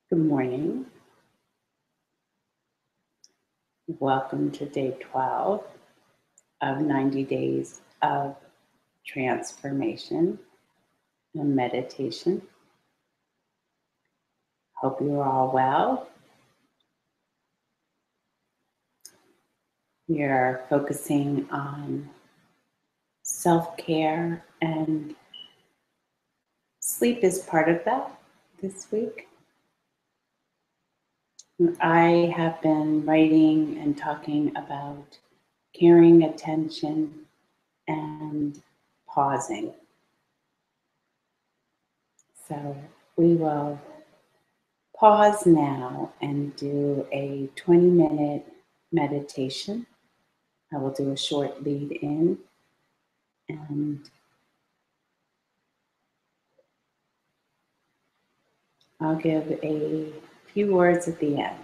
Good morning. Welcome to day 12 of 90 days of transformation and meditation. Hope you're all well. We are focusing on self-care, and sleep is part of that this week. I have been writing and talking about caring attention and pausing. So we will pause now and do a 20-minute meditation. I will do a short lead in and I'll give a few words at the end.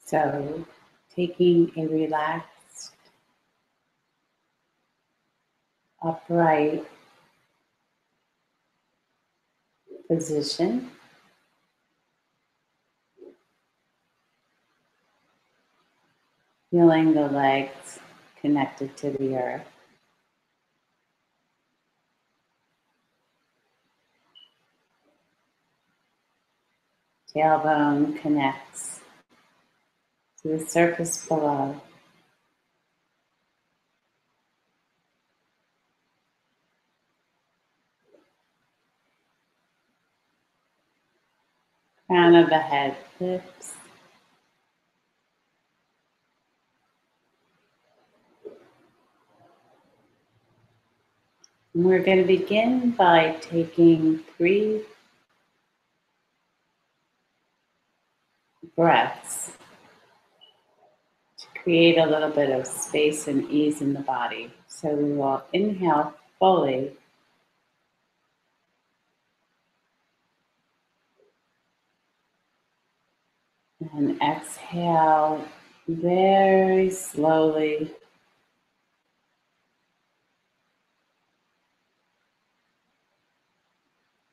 So, taking a relaxed, upright position. Feeling the legs connected to the earth. Tailbone connects to the surface below. Crown of the head lifts. And we're going to begin by taking 3 breaths to create a little bit of space and ease in the body. So we will inhale fully. And exhale very slowly.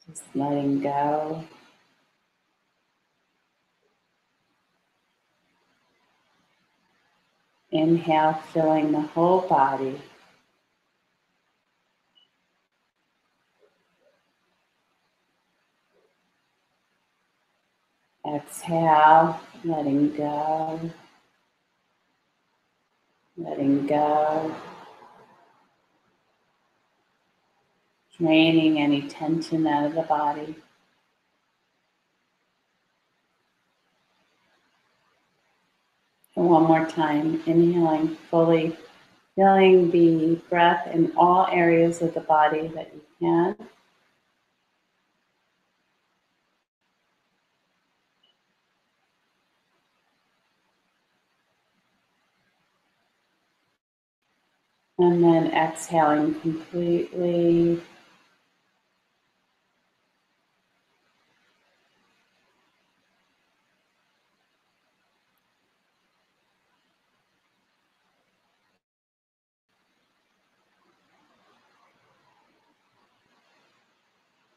Just letting go. Inhale, filling the whole body. Exhale, letting go. Letting go. Draining any tension out of the body. And one more time, inhaling fully, feeling the breath in all areas of the body that you can. And then exhaling completely.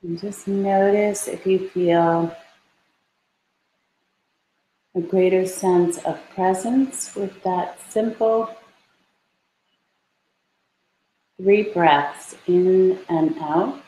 And just notice if you feel a greater sense of presence with that simple 3 breaths in and out.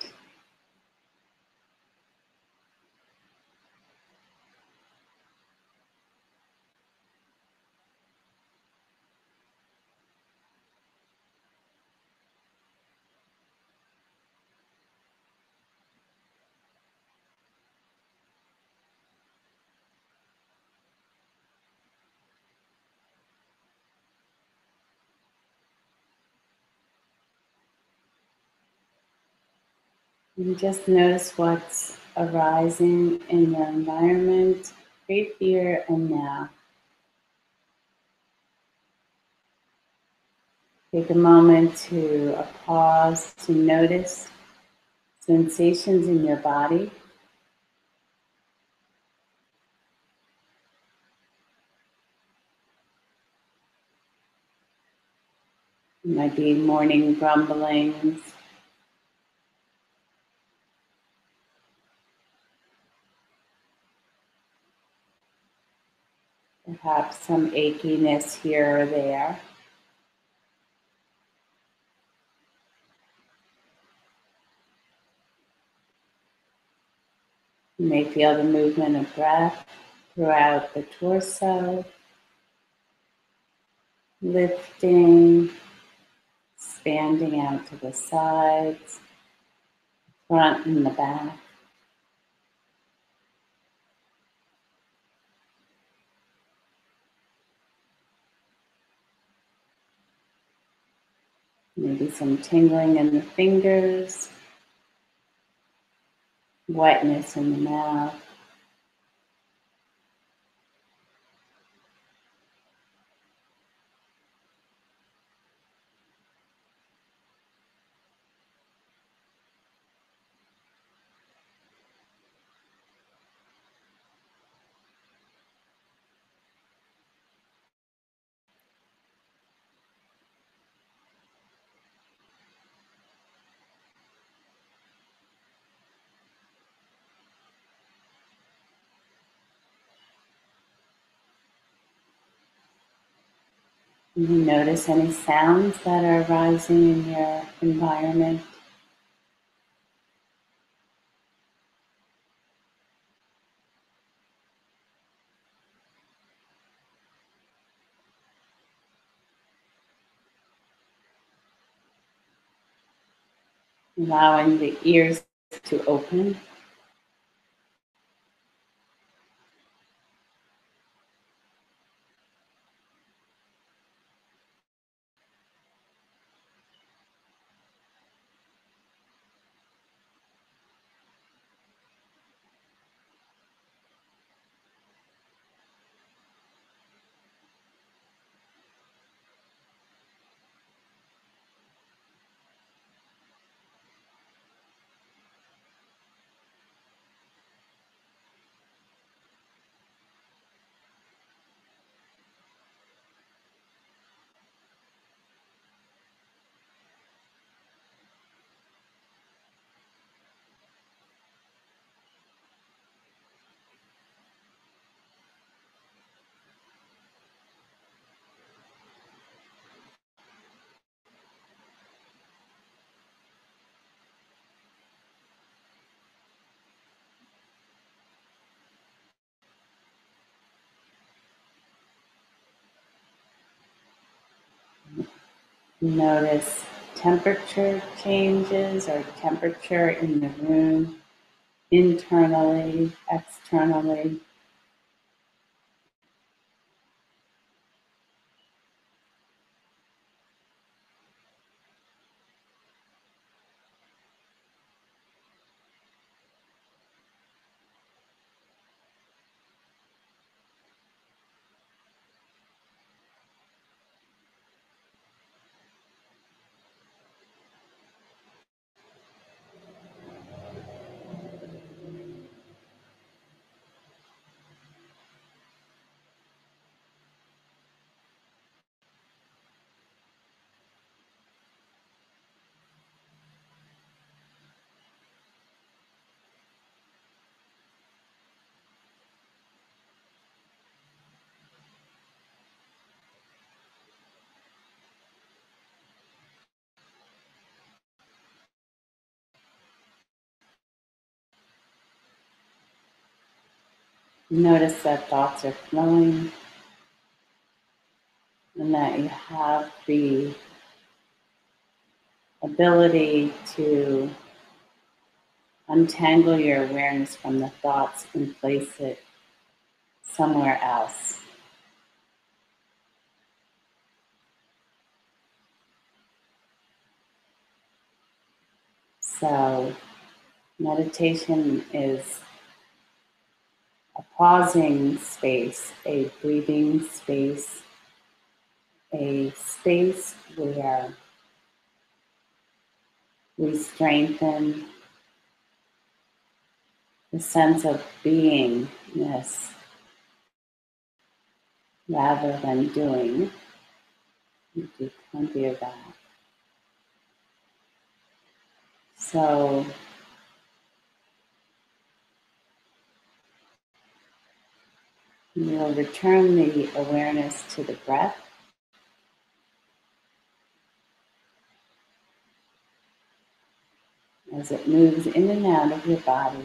And just notice what's arising in your environment right here and now. Take a moment to a pause to notice sensations in your body. It might be morning grumblings, perhaps some achiness here or there. You may feel the movement of breath throughout the torso, lifting, expanding out to the sides, front and the back. Maybe some tingling in the fingers, wetness in the mouth. You notice any sounds that are arising in your environment. Allowing the ears to open. Notice temperature changes or temperature in the room, internally, externally. Notice that thoughts are flowing and that you have the ability to untangle your awareness from the thoughts and place it somewhere else. So Meditation is a pausing space, a breathing space, a space where we strengthen the sense of beingness rather than doing. We do plenty of that. So we'll return the awareness to the breath as it moves in and out of your body.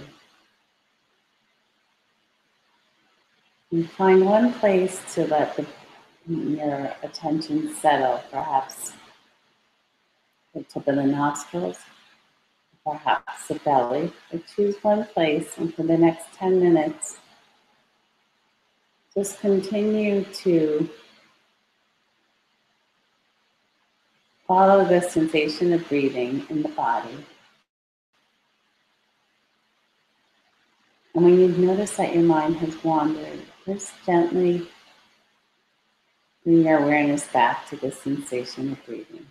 And find one place to let your attention settle, perhaps the tip of the nostrils, perhaps the belly. But choose one place, and for the next 10 minutes, just continue to follow the sensation of breathing in the body. And when you notice that your mind has wandered, just gently bring your awareness back to the sensation of breathing.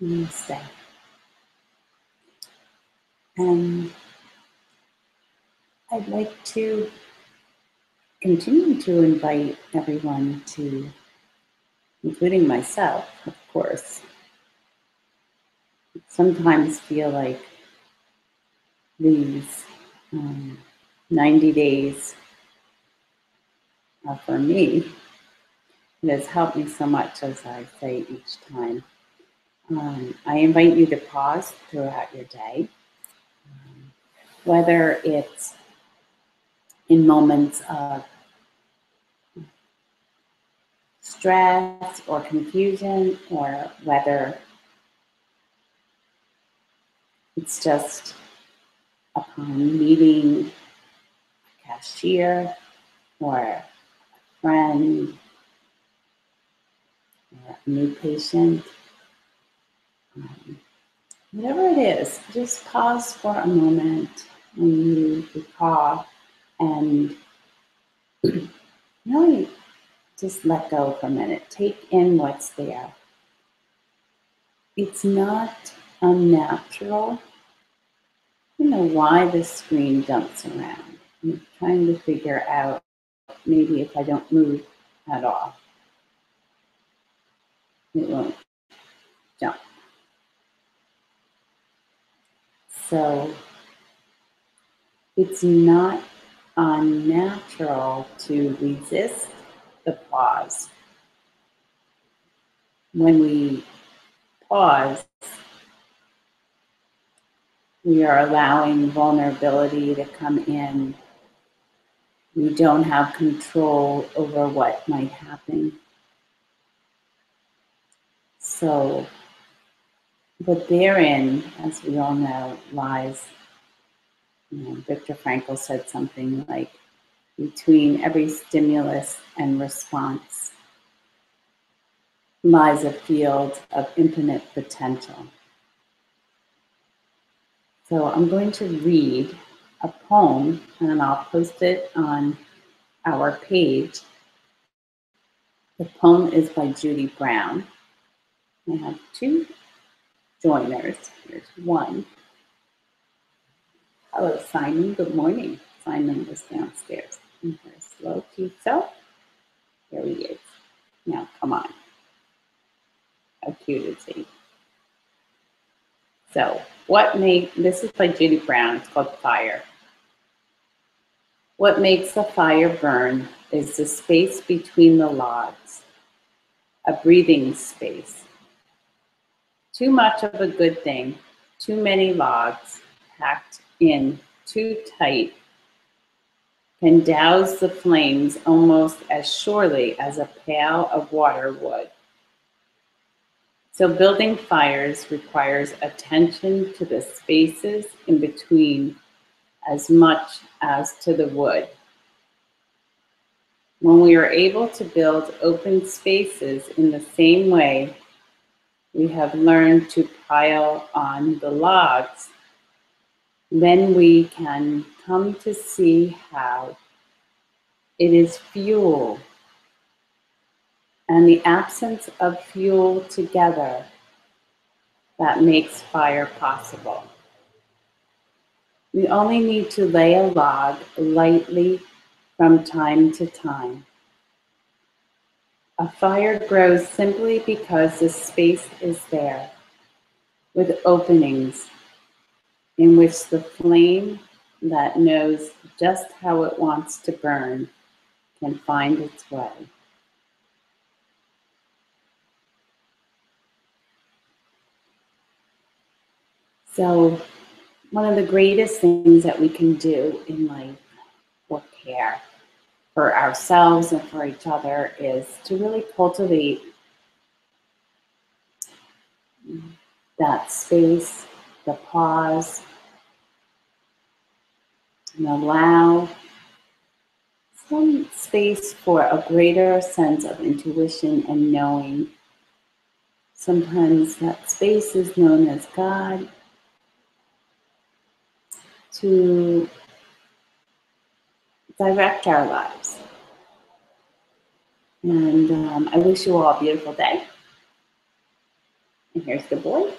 Namaste. And I'd like to continue to invite everyone to, including myself, of course, sometimes feel like these 90 days for me. It has helped me so much, as I say each time. I invite you to pause throughout your day, whether it's in moments of stress or confusion, or whether it's just upon meeting a cashier or a friend or a new patient. Whatever it is, just pause for a moment when you recall and really just let go for a minute. Take in what's there. It's not unnatural. I don't know why the screen jumps around. I'm trying to figure out maybe if I don't move at all, it won't jump. So it's not unnatural to resist the pause. When we pause, we are allowing vulnerability to come in. We don't have control over what might happen. So, but therein, as we all know, lies, Viktor Frankl said something like, between every stimulus and response lies a field of infinite potential. So I'm going to read a poem and I'll post it on our page. The poem is by Judy Brown. I have two joiners. Here's one. Hello, Simon. Good morning. Simon is downstairs. And here's slow cute self. There he is. Now, come on. How cute is he? So, this is by Judy Brown. It's called Fire. What makes the fire burn is the space between the logs, a breathing space. Too much of a good thing, too many logs packed in too tight can douse the flames almost as surely as a pail of water would. So building fires requires attention to the spaces in between as much as to the wood. When we are able to build open spaces in the same way we have learned to pile on the logs, then we can come to see how it is fuel and the absence of fuel together that makes fire possible. We only need to lay a log lightly from time to time. A fire grows simply because the space is there, with openings in which the flame that knows just how it wants to burn can find its way. So, one of the greatest things that we can do in life for care for ourselves and for each other is to really cultivate that space, the pause, and allow some space for a greater sense of intuition and knowing. Sometimes that space is known as God, to direct our lives. And I wish you all a beautiful day. And here's the boy.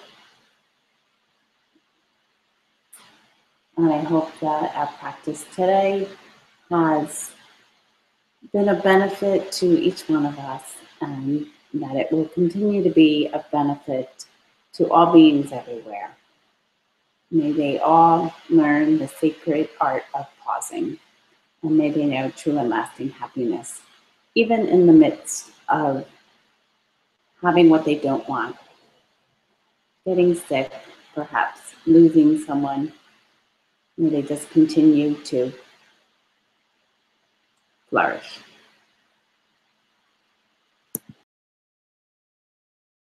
And I hope that our practice today has been a benefit to each one of us, and that it will continue to be a benefit to all beings everywhere. May they all learn the sacred art of pausing, and may they know true and lasting happiness, even in the midst of having what they don't want, getting sick, perhaps losing someone. May they just continue to flourish.